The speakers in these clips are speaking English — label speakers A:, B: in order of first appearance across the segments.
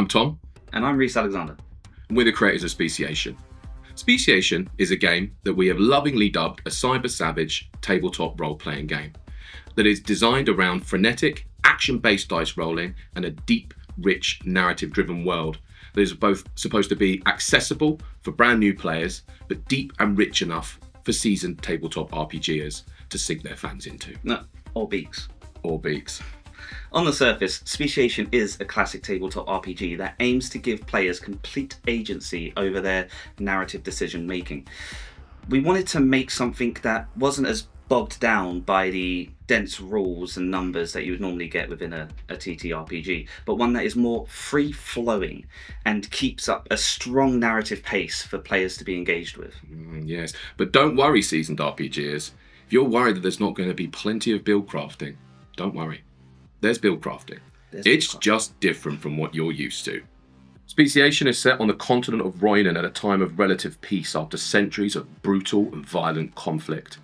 A: I'm Tom.
B: And I'm Reese Alexander.
A: And we're the creators of Speciation. Speciation is a game that we have lovingly dubbed a cyber-savage tabletop role-playing game that is designed around frenetic, action-based dice rolling and a deep, rich, narrative-driven world that is both supposed to be accessible for brand new players, but deep and rich enough for seasoned tabletop RPGers to sink their fans into.
B: No, or beaks.
A: Or beaks.
B: On the surface, Speciation is a classic tabletop RPG that aims to give players complete agency over their narrative decision making. We wanted to make something that wasn't as bogged down by the dense rules and numbers that you would normally get within a TTRPG, but one that is more free-flowing and keeps up a strong narrative pace for players to be engaged with.
A: Yes, but don't worry, seasoned RPGers. If you're worried that there's not going to be plenty of build crafting, don't worry. There's build crafting. It's just different from what you're used to. Speciation is set on the continent of Roinan at a time of relative peace after centuries of brutal and violent conflict.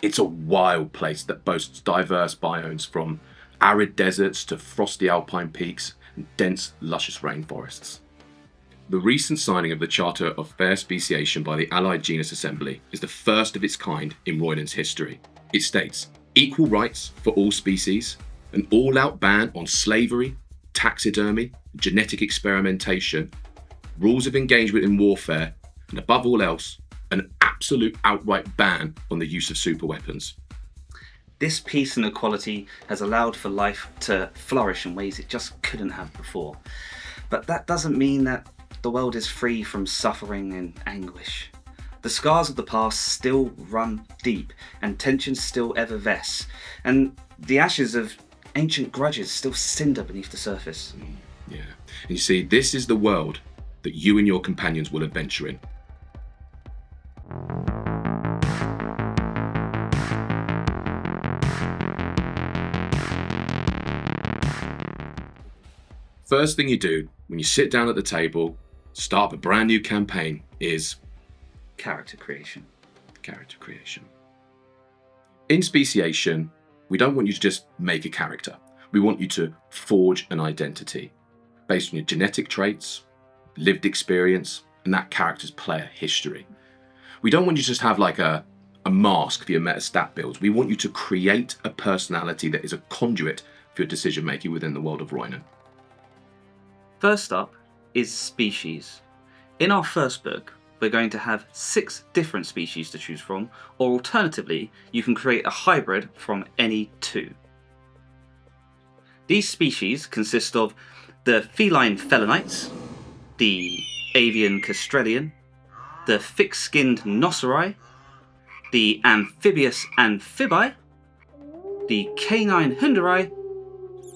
A: It's a wild place that boasts diverse biomes from arid deserts to frosty alpine peaks and dense, luscious rainforests. The recent signing of the Charter of Fair Speciation by the Allied Genus Assembly is the first of its kind in Roinan's history. It states, equal rights for all species, an all-out ban on slavery, taxidermy, genetic experimentation, rules of engagement in warfare, and above all else, an absolute outright ban on the use of superweapons.
B: This peace and equality has allowed for life to flourish in ways it just couldn't have before. But that doesn't mean that the world is free from suffering and anguish. The scars of the past still run deep, and tensions still effervesce, and the ashes of ancient grudges still cinder beneath the surface.
A: Yeah, and you see, this is the world that you and your companions will adventure in. First thing you do when you sit down at the table, start a brand new campaign is
B: Character creation.
A: Character creation. In Speciation, we don't want you to just make a character. We want you to forge an identity based on your genetic traits, lived experience, and that character's player history. We don't want you to just have like a mask for your meta stat builds. We want you to create a personality that is a conduit for your decision making within the world of Roinan.
B: First up is species. In our first book, we're going to have 6 different species to choose from, or alternatively, you can create a hybrid from any 2. These species consist of the feline felinites, the avian castrelian, the thick-skinned noceri, the amphibious amphibi, the canine hunderi,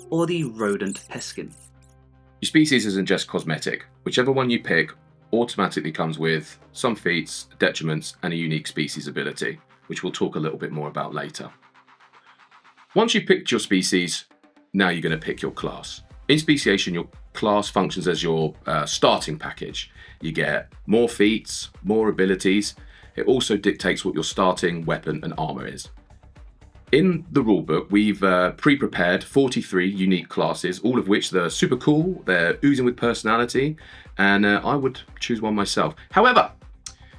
B: or the rodent peskin.
A: Your species isn't just cosmetic. Whichever one you pick automatically comes with some feats, detriments, and a unique species ability, which we'll talk a little bit more about later. Once you've picked your species, now you're going to pick your class. In Speciation, your class functions as your starting package. You get more feats, more abilities. It also dictates what your starting weapon and armor is. In the rulebook, we've pre-prepared 43 unique classes, all of which they're super cool, they're oozing with personality, and I would choose one myself. However,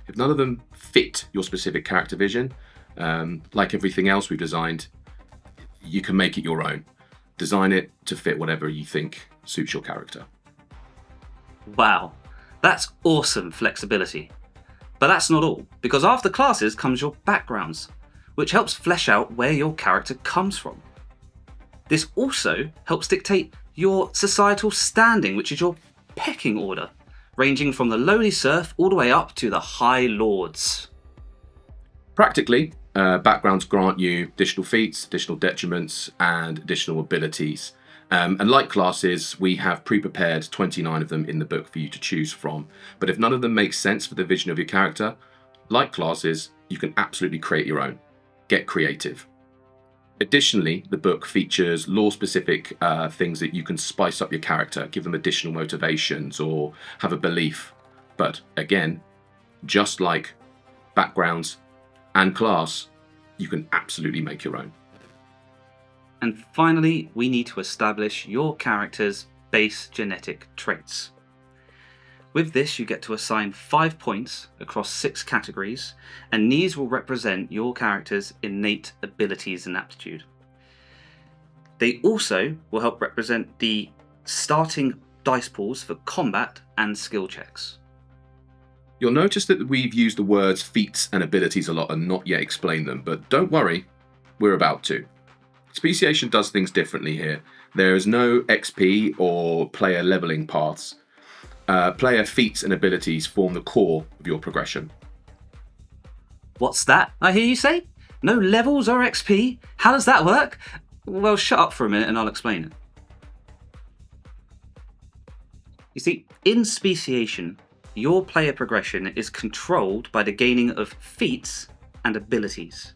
A: if none of them fit your specific character vision, like everything else we've designed, you can make it your own. Design it to fit whatever you think suits your character.
B: Wow, that's awesome flexibility. But that's not all, because after classes comes your backgrounds, which helps flesh out where your character comes from. This also helps dictate your societal standing, which is your pecking order, ranging from the lowly serf all the way up to the high lords.
A: Practically, backgrounds grant you additional feats, additional detriments, and additional abilities. And like classes, we have pre-prepared 29 of them in the book for you to choose from. But if none of them make sense for the vision of your character, like classes, you can absolutely create your own. Get creative. Additionally, the book features lore-specific things that you can spice up your character, give them additional motivations, or have a belief. But again, just like backgrounds and class, you can absolutely make your own.
B: And finally, we need to establish your character's base genetic traits. With this, you get to assign 5 points across 6 categories, and these will represent your character's innate abilities and aptitude. They also will help represent the starting dice pools for combat and skill checks.
A: You'll notice that we've used the words feats and abilities a lot and not yet explained them, but don't worry, we're about to. Speciation does things differently here. There is no XP or player leveling paths. Player feats and abilities form the core of your progression.
B: What's that, I hear you say? No levels or XP? How does that work? Well, shut up for a minute and I'll explain it. You see, in Speciation, your player progression is controlled by the gaining of feats and abilities.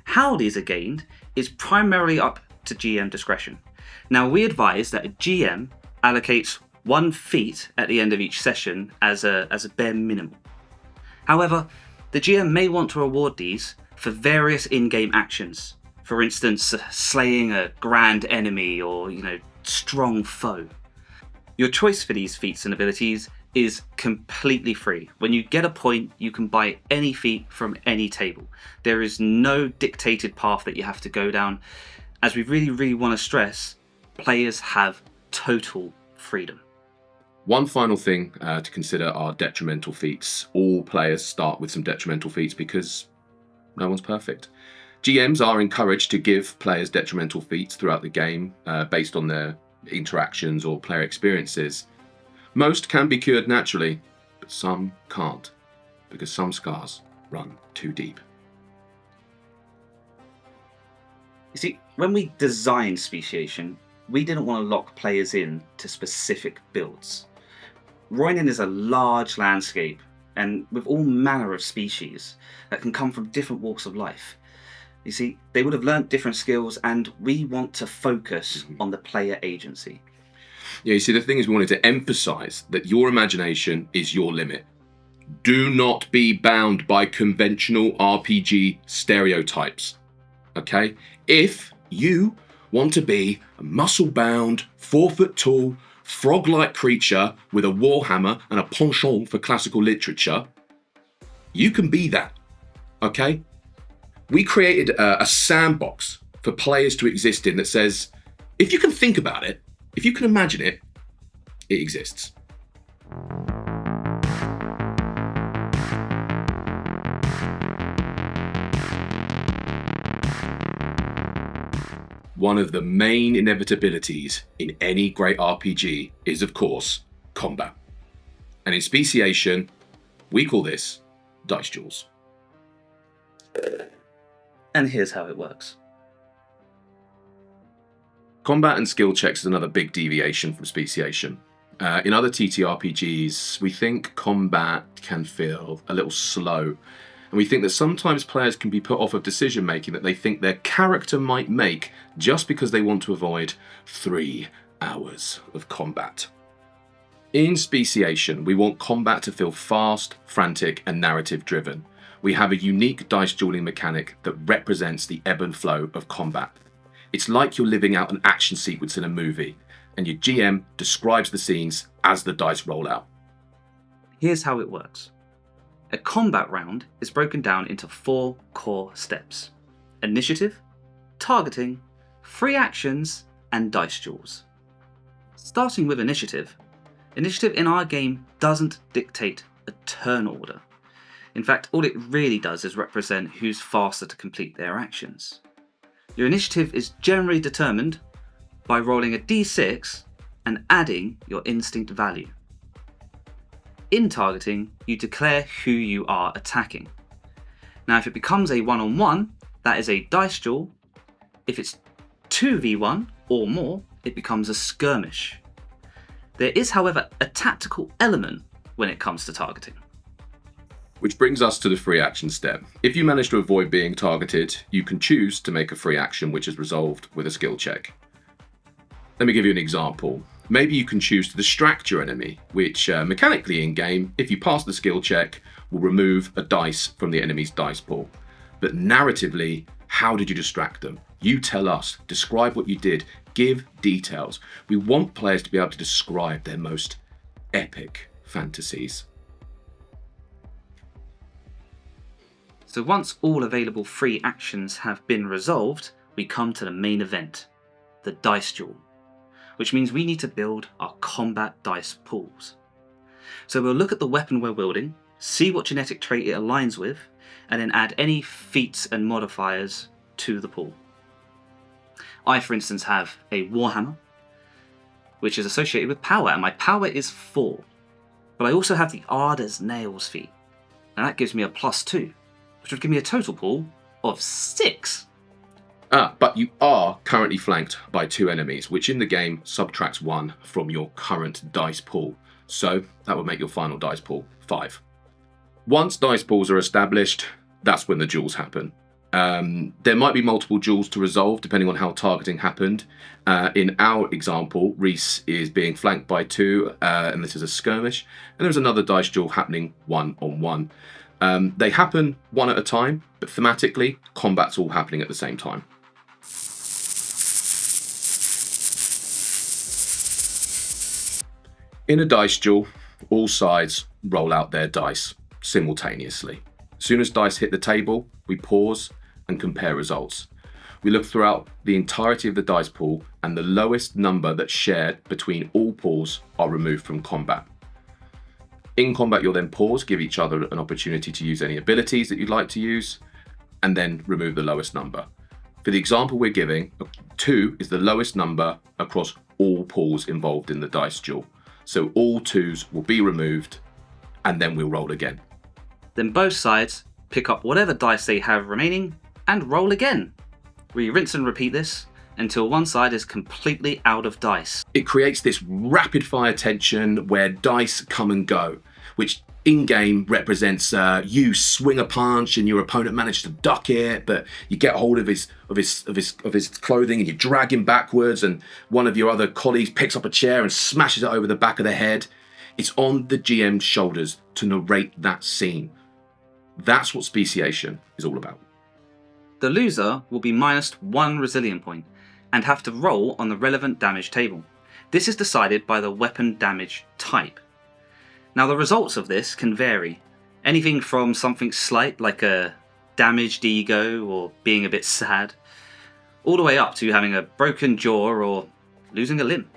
B: How these are gained is primarily up to GM discretion. Now, we advise that a GM allocates 1 feat at the end of each session as a bare minimum. However, the GM may want to reward these for various in-game actions. For instance, slaying a grand enemy or, strong foe. Your choice for these feats and abilities is completely free. When you get a point, you can buy any feat from any table. There is no dictated path that you have to go down. As we really, really want to stress, players have total freedom.
A: One final thing to consider are detrimental feats. All players start with some detrimental feats because no one's perfect. GMs are encouraged to give players detrimental feats throughout the game based on their interactions or player experiences. Most can be cured naturally, but some can't, because some scars run too deep.
B: You see, when we designed Speciation, we didn't want to lock players in to specific builds. Roinin is a large landscape, and with all manner of species that can come from different walks of life. You see, they would have learnt different skills, and we want to focus on the player agency.
A: Yeah, you see, the thing is, we wanted to emphasize that your imagination is your limit. Do not be bound by conventional RPG stereotypes, okay? If you want to be a muscle-bound, 4-foot-tall, frog-like creature with a warhammer and a penchant for classical literature, you can be that, okay? We created a sandbox for players to exist in that says, if you can think about it, if you can imagine it, it exists. One of the main inevitabilities in any great RPG is, of course, combat. And in Speciation, we call this dice duels.
B: And here's how it works.
A: Combat and skill checks is another big deviation from Speciation. In other TTRPGs, we think combat can feel a little slow. And we think that sometimes players can be put off of decision making that they think their character might make just because they want to avoid 3 hours of combat. In Speciation, we want combat to feel fast, frantic, and narrative driven. We have a unique dice dueling mechanic that represents the ebb and flow of combat. It's like you're living out an action sequence in a movie, and your GM describes the scenes as the dice roll out.
B: Here's how it works. A combat round is broken down into 4 core steps: initiative, targeting, free actions, and dice duels. Starting with initiative. Initiative in our game doesn't dictate a turn order. In fact, all it really does is represent who's faster to complete their actions. Your initiative is generally determined by rolling a d6 and adding your instinct value. In targeting, you declare who you are attacking. Now, if it becomes a 1-on-1, that is a dice duel. If it's 2v1 or more, it becomes a skirmish. There is, however, a tactical element when it comes to targeting.
A: Which brings us to the free action step. If you manage to avoid being targeted, you can choose to make a free action which is resolved with a skill check. Let me give you an example. Maybe you can choose to distract your enemy, which mechanically in-game, if you pass the skill check, will remove a dice from the enemy's dice pool. But narratively, how did you distract them? You tell us, describe what you did, give details. We want players to be able to describe their most epic fantasies.
B: So once all available free actions have been resolved, we come to the main event, the dice duel, which means we need to build our combat dice pools. So we'll look at the weapon we're wielding, see what genetic trait it aligns with, and then add any feats and modifiers to the pool. I, for instance, have a Warhammer, which is associated with power, and my power is 4. But I also have the Ardor's Nails feat, and that gives me a +2, which would give me a total pool of 6.
A: But you are currently flanked by 2 enemies, which in the game subtracts 1 from your current dice pool. So that would make your final dice pool 5. Once dice pools are established, that's when the duels happen. There might be multiple duels to resolve depending on how targeting happened. In our example, Reese is being flanked by 2, and this is a skirmish. And there's another dice duel happening 1-on-1. They happen one at a time, but thematically, combat's all happening at the same time. In a dice duel, all sides roll out their dice simultaneously. As soon as dice hit the table, we pause and compare results. We look throughout the entirety of the dice pool, and the lowest number that's shared between all pools are removed from combat. In combat, you'll then pause, give each other an opportunity to use any abilities that you'd like to use, and then remove the lowest number. For the example we're giving, 2 is the lowest number across all pools involved in the dice duel. So all 2s will be removed, and then we'll roll again.
B: Then both sides pick up whatever dice they have remaining and roll again. We rinse and repeat this until one side is completely out of dice.
A: It creates this rapid fire tension where dice come and go, which in-game represents you swing a punch and your opponent manages to duck it, but you get hold of his clothing and you drag him backwards, and one of your other colleagues picks up a chair and smashes it over the back of the head. It's on the GM's shoulders to narrate that scene. That's what Speciation is all about.
B: The loser will be -1 resilient point and have to roll on the relevant damage table. This is decided by the weapon damage type. Now the results of this can vary. Anything from something slight like a damaged ego or being a bit sad, all the way up to having a broken jaw or losing a limb.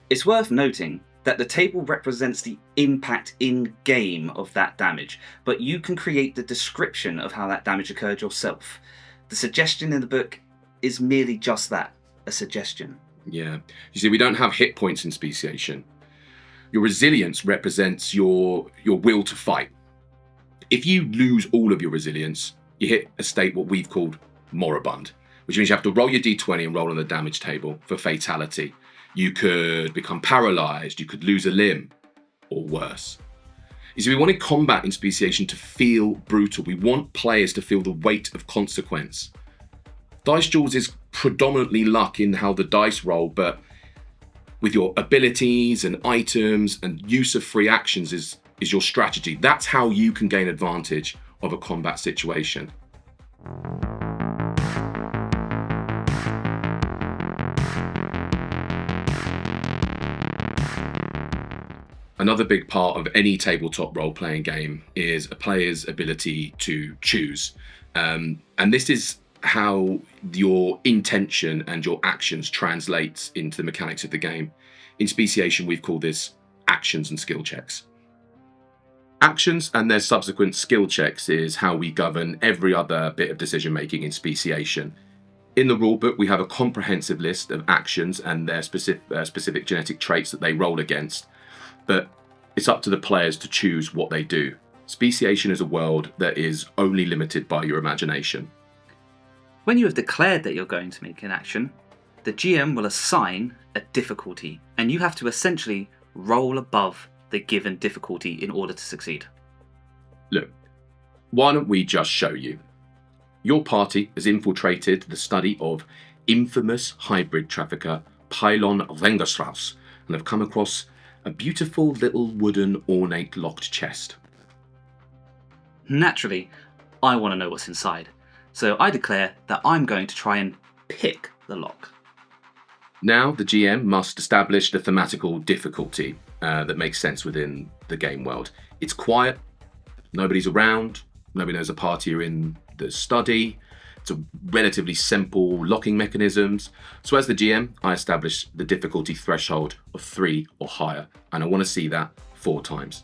B: It's worth noting that the table represents the impact in-game of that damage, but you can create the description of how that damage occurred yourself. The suggestion in the book is merely just that, a suggestion.
A: Yeah. You see, we don't have hit points in Speciation. Your resilience represents your will to fight. If you lose all of your resilience, you hit a state what we've called moribund, which means you have to roll your d20 and roll on the damage table for fatality. You could become paralyzed, you could lose a limb, or worse. You see, we wanted combat in Speciation to feel brutal. We want players to feel the weight of consequence. Dice duels is predominantly luck in how the dice roll, but with your abilities and items and use of free actions is your strategy. That's how you can gain advantage of a combat situation. Another big part of any tabletop role-playing game is a player's ability to choose. And this is how your intention and your actions translates into the mechanics of the game. In Speciation, we've called this actions and skill checks. Actions and their subsequent skill checks is how we govern every other bit of decision-making in Speciation. In the rulebook, we have a comprehensive list of actions and their specific genetic traits that they roll against. But it's up to the players to choose what they do. Speciation is a world that is only limited by your imagination.
B: When you have declared that you're going to make an action, the GM will assign a difficulty, and you have to essentially roll above the given difficulty in order to succeed.
A: Look, why don't we just show you? Your party has infiltrated the study of infamous hybrid trafficker Pylon Rengerstraus and have come across a beautiful little wooden ornate locked chest.
B: Naturally, I want to know what's inside, so I declare that I'm going to try and pick the lock.
A: Now the GM must establish the thematical difficulty that makes sense within the game world. It's quiet, nobody's around, nobody knows a party are in the study. It's a relatively simple locking mechanisms. So as the GM, I establish the difficulty threshold of 3 or higher, and I want to see that 4 times.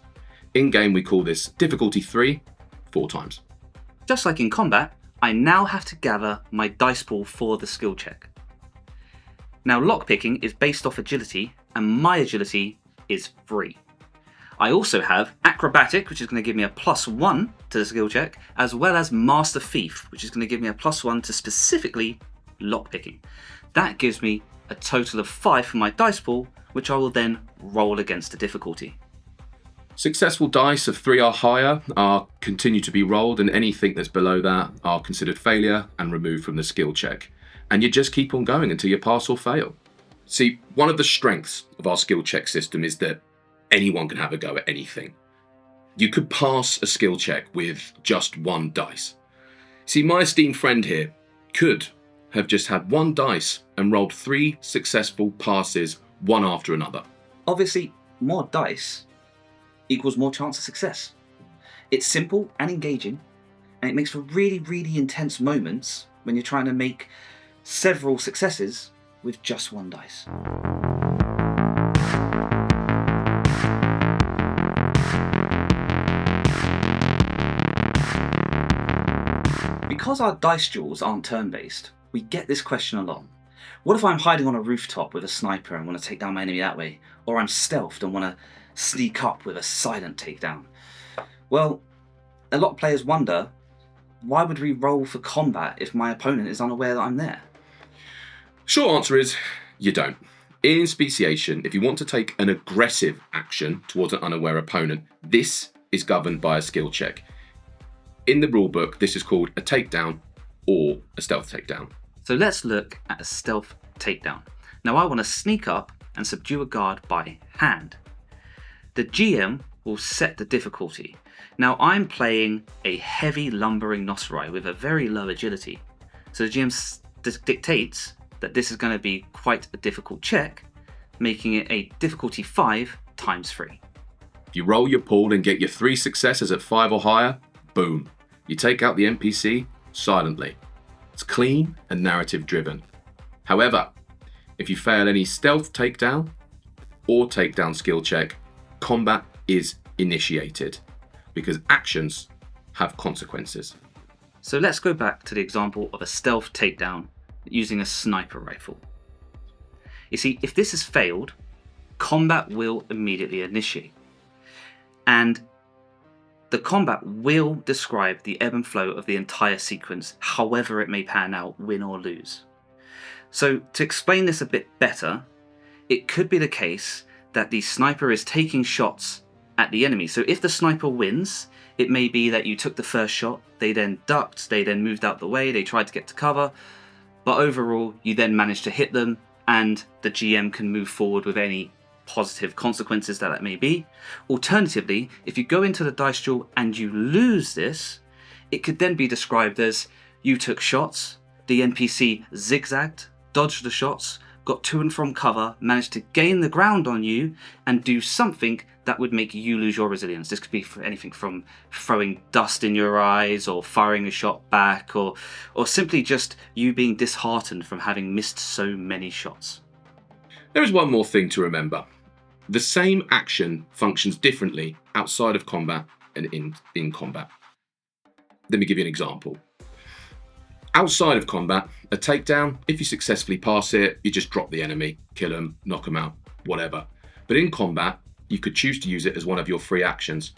A: In game, we call this difficulty 3, 4 times.
B: Just like in combat, I now have to gather my dice pool for the skill check. Now lockpicking is based off agility, and my agility is 3. I also have acrobatic, which is going to give me a +1 to the skill check, as well as master thief, which is going to give me a +1 to specifically lockpicking. That gives me a total of 5 for my dice pool, which I will then roll against the difficulty.
A: Successful dice of 3 or higher are continue to be rolled, and anything that's below that are considered failure and removed from the skill check. And you just keep on going until you pass or fail. See, one of the strengths of our skill check system is that anyone can have a go at anything. You could pass a skill check with just 1 dice. See, my esteemed friend here could have just had 1 dice and rolled 3 successful passes, one after another.
B: Obviously, more dice equals more chance of success. It's simple and engaging, and it makes for really, really intense moments when you're trying to make several successes with just 1 dice. Because our dice duels aren't turn-based, we get this question a lot. What if I'm hiding on a rooftop with a sniper and want to take down my enemy that way? Or I'm stealthed and want to sneak up with a silent takedown? Well, a lot of players wonder, why would we roll for combat if my opponent is unaware that I'm there?
A: Short answer is, you don't. In Speciation, if you want to take an aggressive action towards an unaware opponent, this is governed by a skill check. In the rulebook, this is called a takedown or a stealth takedown.
B: So let's look at a stealth takedown. Now I want to sneak up and subdue a guard by hand. The GM will set the difficulty. Now I'm playing a heavy lumbering Nosserai with a very low agility. So the GM dictates that this is going to be quite a difficult check, making it a difficulty 5 times 3.
A: If you roll your pool and get your 3 successes at 5 or higher, boom. You take out the NPC silently. It's clean and narrative driven. However, if you fail any stealth takedown or takedown skill check, combat is initiated because actions have consequences.
B: So let's go back to the example of a stealth takedown using a sniper rifle. You see, if this has failed, combat will immediately initiate. And the combat will describe the ebb and flow of the entire sequence, however it may pan out, win or lose. So to explain this a bit better, it could be the case that the sniper is taking shots at the enemy. So if the sniper wins, it may be that you took the first shot, they then ducked, they then moved out the way, they tried to get to cover, but overall you then managed to hit them and the GM can move forward with any positive consequences that may be. Alternatively, if you go into the dice duel and you lose this, it could then be described as you took shots, the NPC zigzagged, dodged the shots, got to and from cover, managed to gain the ground on you and do something that would make you lose your resilience. This could be for anything from throwing dust in your eyes or firing a shot back or simply just you being disheartened from having missed so many shots.
A: There is one more thing to remember. The same action functions differently outside of combat and in combat. Let me give you an example. Outside of combat, a takedown, if you successfully pass it, you just drop the enemy, kill them, knock them out, whatever. But in combat, you could choose to use it as one of your free actions.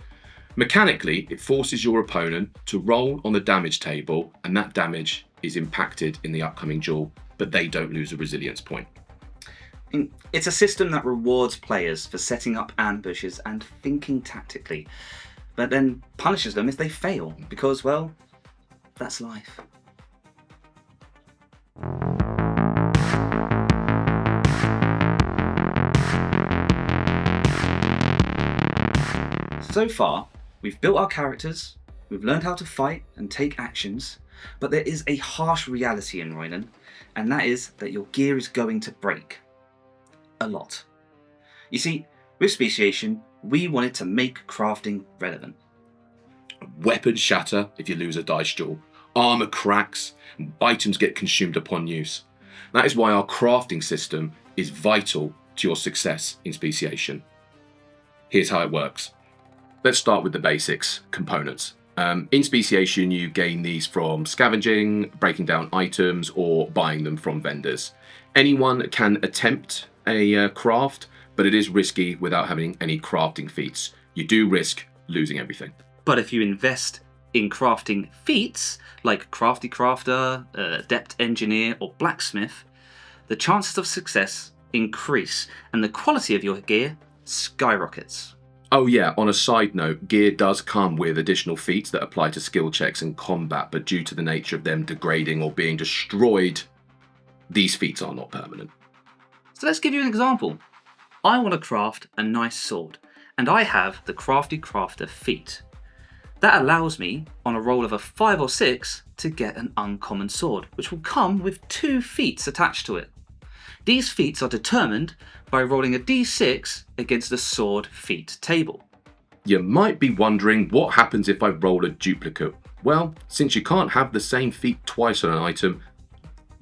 A: Mechanically, it forces your opponent to roll on the damage table, and that damage is impacted in the upcoming duel, but they don't lose a resilience point.
B: It's a system that rewards players for setting up ambushes and thinking tactically, but then punishes them if they fail, because, well, that's life. So far, we've built our characters, we've learned how to fight and take actions, But there is a harsh reality in Roynan, and that is that your gear is going to break. A lot. You see, with Speciation, we wanted to make crafting relevant.
A: Weapons shatter if you lose a dice duel. Armour cracks, and items get consumed upon use. That is why our crafting system is vital to your success in Speciation. Here's how it works. Let's start with the basics, components. In Speciation, you gain these from scavenging, breaking down items, or buying them from vendors. Anyone can attempt a craft, but it is risky without having any crafting feats. You do risk losing everything.
B: But if you invest in crafting feats, like Crafty Crafter, Adept Engineer, or Blacksmith, the chances of success increase, and the quality of your gear skyrockets.
A: Oh yeah, on a side note, gear does come with additional feats that apply to skill checks and combat, but due to the nature of them degrading or being destroyed, these feats are not permanent.
B: So let's give you an example. I want to craft a nice sword, and I have the Crafty Crafter feat. That allows me, on a roll of a 5 or 6, to get an uncommon sword, which will come with 2 feats attached to it. These feats are determined by rolling a d6 against the sword feat table.
A: You might be wondering what happens if I roll a duplicate. Well, since you can't have the same feat twice on an item,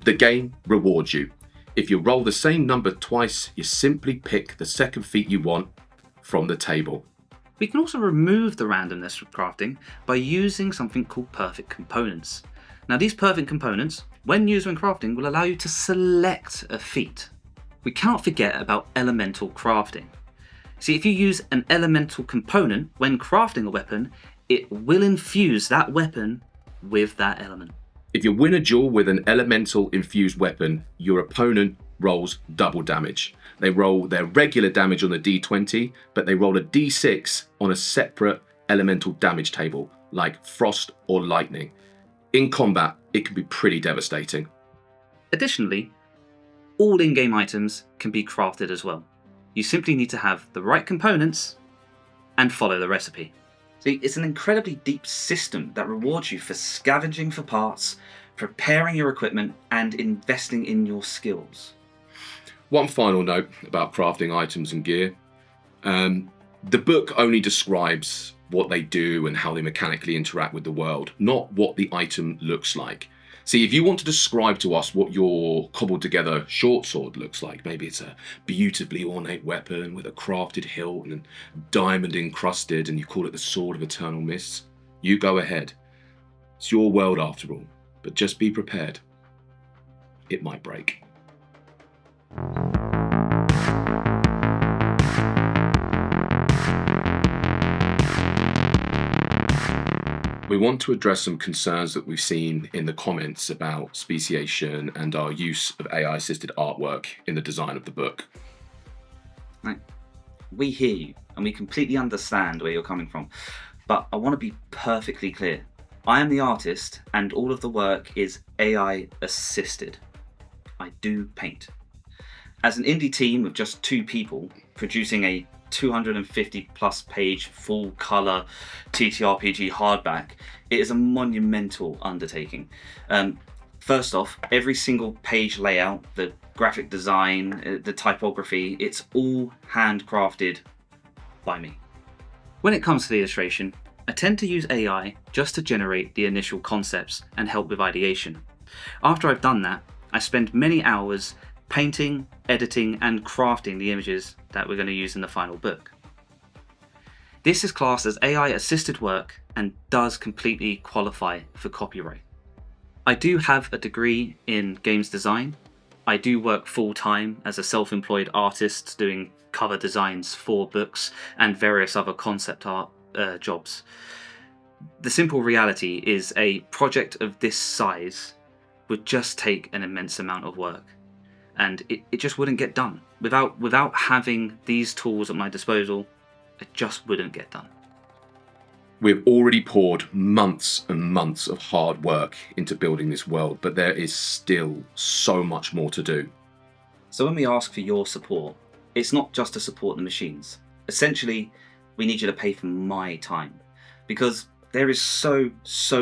A: the game rewards you. If you roll the same number twice, you simply pick the second feat you want from the table.
B: We can also remove the randomness of crafting by using something called perfect components. Now these perfect components, when used when crafting, will allow you to select a feat. We cannot forget about elemental crafting. See, if you use an elemental component when crafting a weapon, it will infuse that weapon with that element.
A: If you win a duel with an elemental infused weapon, your opponent rolls double damage. They roll their regular damage on the d20, but they roll a d6 on a separate elemental damage table, like frost or lightning. In combat, it can be pretty devastating.
B: Additionally, all in-game items can be crafted as well. You simply need to have the right components and follow the recipe. See, it's an incredibly deep system that rewards you for scavenging for parts, preparing your equipment, and investing in your skills.
A: One final note about crafting items and gear. The book only describes what they do and how they mechanically interact with the world, not what the item looks like. See, if you want to describe to us what your cobbled together short sword looks like, maybe it's a beautifully ornate weapon with a crafted hilt and diamond encrusted, and you call it the Sword of Eternal Mists, you go ahead. It's your world after all, but just be prepared. It might break. We want to address some concerns that we've seen in the comments about speciation and our use of AI-assisted artwork in the design of the book.
B: Right. We hear you, and we completely understand where you're coming from, but I want to be perfectly clear. I am the artist, and all of the work is AI-assisted. I do paint. As an indie team of just 2 people, producing a 250 plus page full colour TTRPG hardback, it is a monumental undertaking. First off, every single page layout, the graphic design, the typography, it's all handcrafted by me. When it comes to the illustration, I tend to use AI just to generate the initial concepts and help with ideation. After I've done that, I spend many hours painting, editing, and crafting the images that we're going to use in the final book. This is classed as AI-assisted work and does completely qualify for copyright. I do have a degree in games design. I do work full-time as a self-employed artist doing cover designs for books and various other concept art jobs. The simple reality is a project of this size would just take an immense amount of work. And it just wouldn't get done. Without having these tools at my disposal, it just wouldn't get done.
A: We've already poured months and months of hard work into building this world, but there is still so much more to do.
B: So when we ask for your support, it's not just to support the machines. Essentially, we need you to pay for my time. Because There is so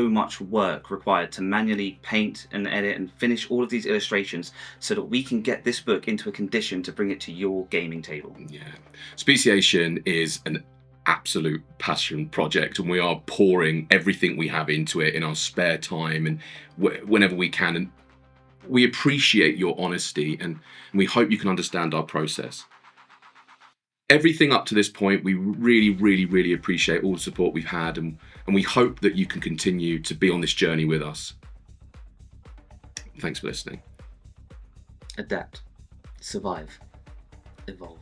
B: much work required to manually paint and edit and finish all of these illustrations so that we can get this book into a condition to bring it to your gaming table.
A: Yeah. Speciation is an absolute passion project, and we are pouring everything we have into it in our spare time and whenever we can. And we appreciate your honesty, and we hope you can understand our process. Everything up to this point, we really appreciate all the support we've had, and we hope that you can continue to be on this journey with us. Thanks for listening.
B: Adapt, survive, evolve.